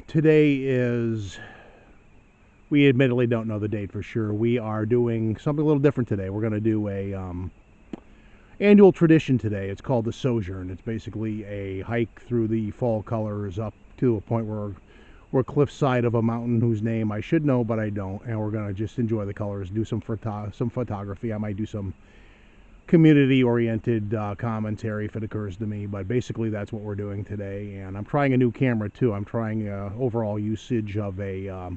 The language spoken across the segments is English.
Today is, we admittedly don't know the date for sure. We are doing something a little different today. We're going to do a annual tradition today. It's called the Sojourn. It's basically a hike through the fall colors up to a point where we're cliffside of a mountain whose name I should know, but I don't. And we're going to just enjoy the colors, do some photography. I might do some community-oriented commentary if it occurs to me, but basically that's what we're doing today. And I'm trying a new camera too. I'm trying overall usage of a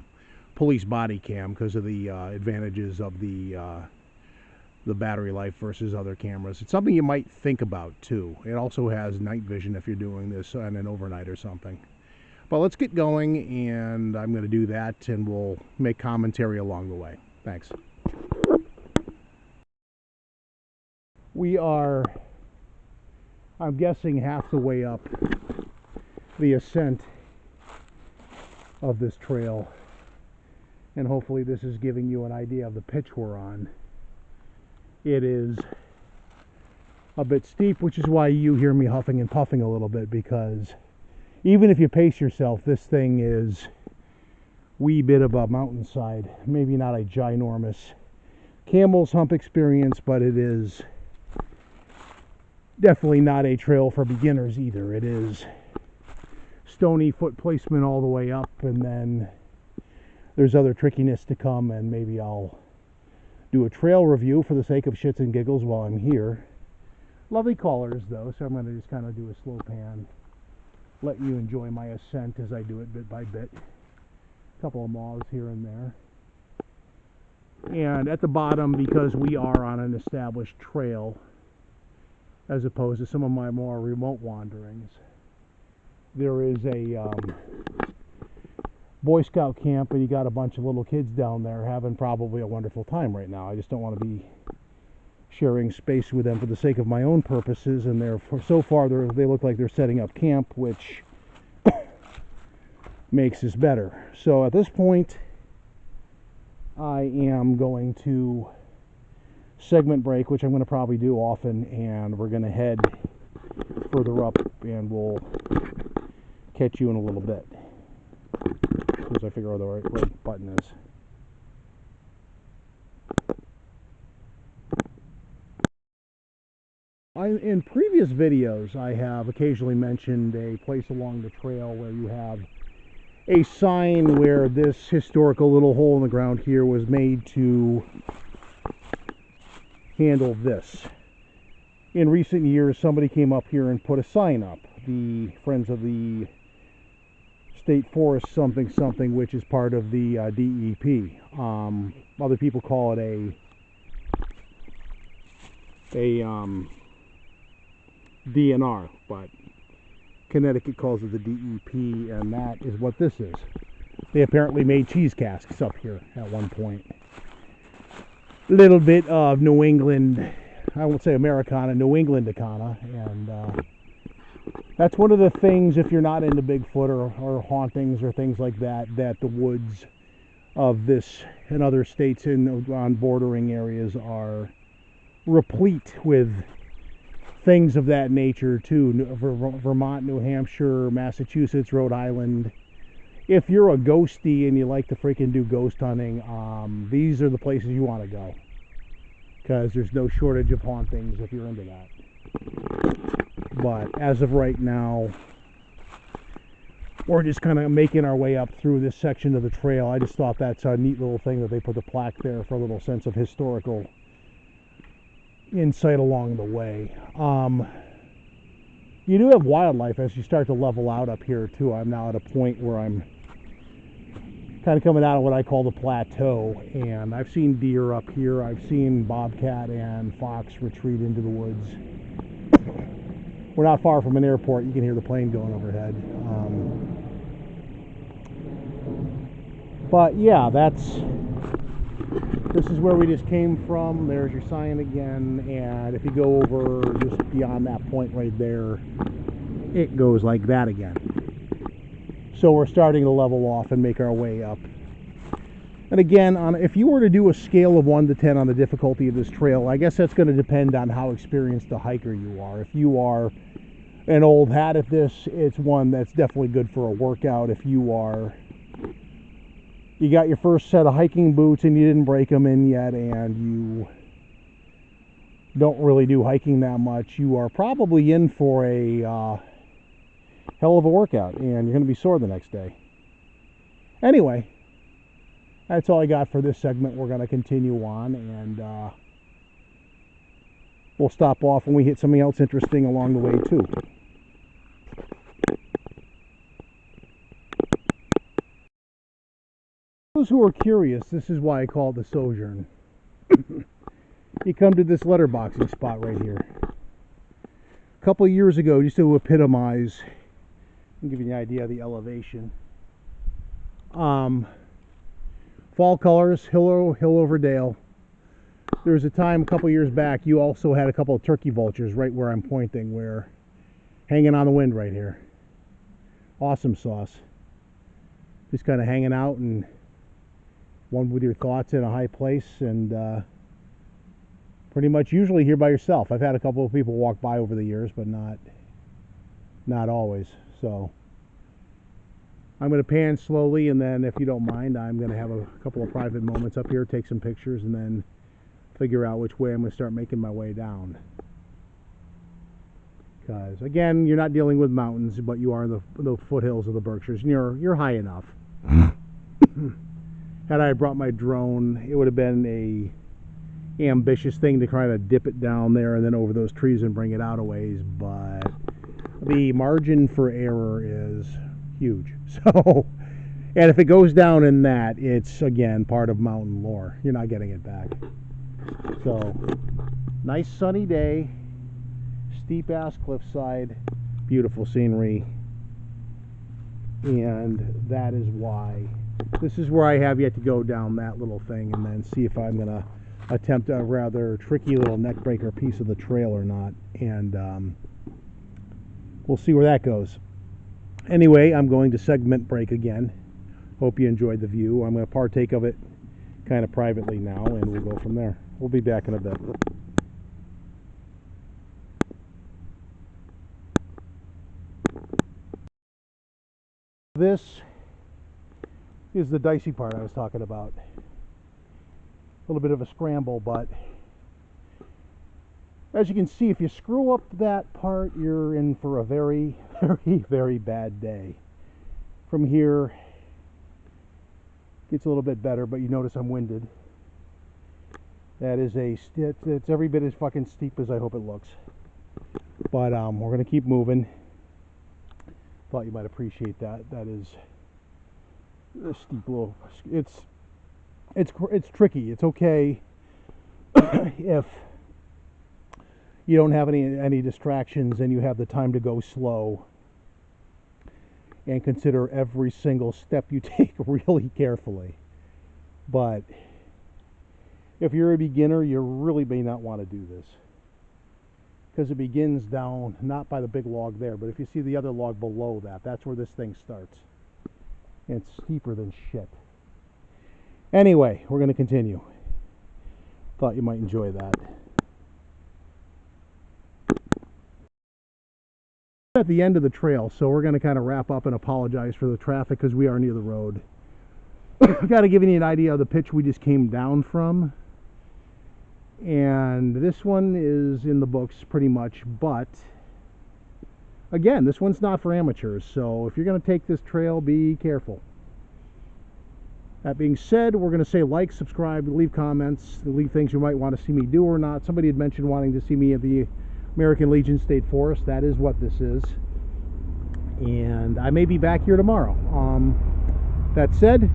police body cam because of the advantages of the battery life versus other cameras. It's something you might think about too. It also has night vision if you're doing this on an overnight or something. But let's get going, and I'm going to do that, and we'll make commentary along the way. Thanks. We are, I'm guessing, half the way up the ascent of this trail, and hopefully this is giving you an idea of the pitch we're on. It is a bit steep, which is why you hear me huffing and puffing a little bit, because even if you pace yourself, this thing is wee bit of a mountainside. Maybe not a ginormous camel's hump experience, but it is definitely not a trail for beginners either. It is stony foot placement all the way up, and then there's other trickiness to come, and maybe I'll do a trail review for the sake of shits and giggles while I'm here. Lovely colors though, so I'm going to just kind of do a slow pan, let you enjoy my ascent as I do it bit by bit. A couple of moths here and there. And at the bottom, because we are on an established trail, as opposed to some of my more remote wanderings, there is a Boy Scout camp, and you got a bunch of little kids down there having probably a wonderful time right now. I just don't want to be sharing space with them for the sake of my own purposes, and so far they look like they're setting up camp, which makes this better. So at this point, I am going to segment break, which I'm going to probably do often, and we're going to head further up, and we'll catch you in a little bit as soon as I figure out the right button is. In previous videos, I have occasionally mentioned a place along the trail where you have a sign where this historical little hole in the ground here was made to handle this. In recent years, somebody came up here and put a sign up. The Friends of the State Forest something something, which is part of the DEP. Other people call it a DNR, but Connecticut calls it the DEP, and that is what this is. They apparently made cheese casks up here at one point. Little bit of New England, I won't say Americana, New England-icana, and that's one of the things, if you're not into Bigfoot or hauntings or things like that, that the woods of this and other states on bordering areas are replete with things of that nature too. Vermont, New Hampshire, Massachusetts, Rhode Island. If you're a ghostie and you like to freaking do ghost hunting, these are the places you want to go, because there's no shortage of hauntings if you're into that. But as of right now, we're just kind of making our way up through this section of the trail. I just thought that's a neat little thing that they put the plaque there for a little sense of historical insight along the way. You do have wildlife as you start to level out up here too. I'm now at a point where I'm kind of coming out of what I call the plateau, and I've seen deer up here. I've seen bobcat and fox retreat into the woods. We're not far from an airport. You can hear the plane going overhead. But yeah, this is where we just came from. There's your sign again, and if you go over just beyond that point right there, it goes like that again. So we're starting to level off and make our way up. And again, if you were to do a scale of 1 to 10 on the difficulty of this trail, I guess that's going to depend on how experienced a hiker you are. If you are an old hat at this. It's one that's definitely good for a workout if you got your first set of hiking boots and you didn't break them in yet, and you don't really do hiking that much. You are probably in for a hell of a workout, and you're going to be sore the next day. Anyway, that's all I got for this segment. We're going to continue on, and we'll stop off when we hit something else interesting along the way too. Those who are curious, this is why I call it the Sojourn. You come to this letterboxing spot right here. A couple of years ago, just to epitomize, I'll give you an idea of the elevation. Fall colors, hill over dale. There was a time a couple of years back, you also had a couple of turkey vultures right where I'm pointing, where hanging on the wind right here. Awesome sauce. Just kind of hanging out and one with your thoughts in a high place, and pretty much usually here by yourself. I've had a couple of people walk by over the years, but not always. So I'm going to pan slowly, and then if you don't mind, I'm going to have a couple of private moments up here, take some pictures, and then figure out which way I'm going to start making my way down. Because again, you're not dealing with mountains, but you are in the foothills of the Berkshires, and you're high enough. Had I brought my drone, it would have been a ambitious thing to try to dip it down there and then over those trees and bring it out a ways, but the margin for error is huge. So, and if it goes down in that, it's again part of mountain lore. You're not getting it back. So, nice sunny day, steep ass cliffside, beautiful scenery, and that is why this is where I have yet to go down that little thing and then see if I'm gonna attempt a rather tricky little neck breaker piece of the trail or not, and we'll see where that goes. Anyway, I'm going to segment break again. Hope you enjoyed the view. I'm going to partake of it kind of privately now, and we'll go from there. We'll be back in a bit. This is the dicey part I was talking about. A little bit of a scramble, but as you can see, if you screw up that part, you're in for a very, very, very bad day. From here, it gets a little bit better, but you notice I'm winded. That is it's every bit as fucking steep as I hope it looks. But we're gonna keep moving. Thought you might appreciate that. That is a steep little. It's tricky. It's okay if you don't have any distractions and you have the time to go slow and consider every single step you take really carefully. But if you're a beginner, you really may not want to do this, because it begins down not by the big log there, but if you see the other log below that, that's where this thing starts. And it's steeper than shit. Anyway, we're going to continue. Thought you might enjoy that. At the end of the trail, so we're going to kind of wrap up and apologize for the traffic because we are near the road. Got to give you an idea of the pitch we just came down from. And this one is in the books pretty much, but again, this one's not for amateurs, so if you're going to take this trail, be careful. That being said, we're going to say like, subscribe, leave comments, leave things you might want to see me do or not. Somebody had mentioned wanting to see me at the American Legion State Forest. That is what this is. And I may be back here tomorrow. That said,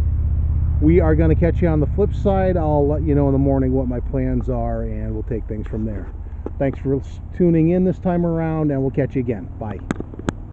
we are going to catch you on the flip side. I'll let you know in the morning what my plans are, and we'll take things from there. Thanks for tuning in this time around, and we'll catch you again. Bye.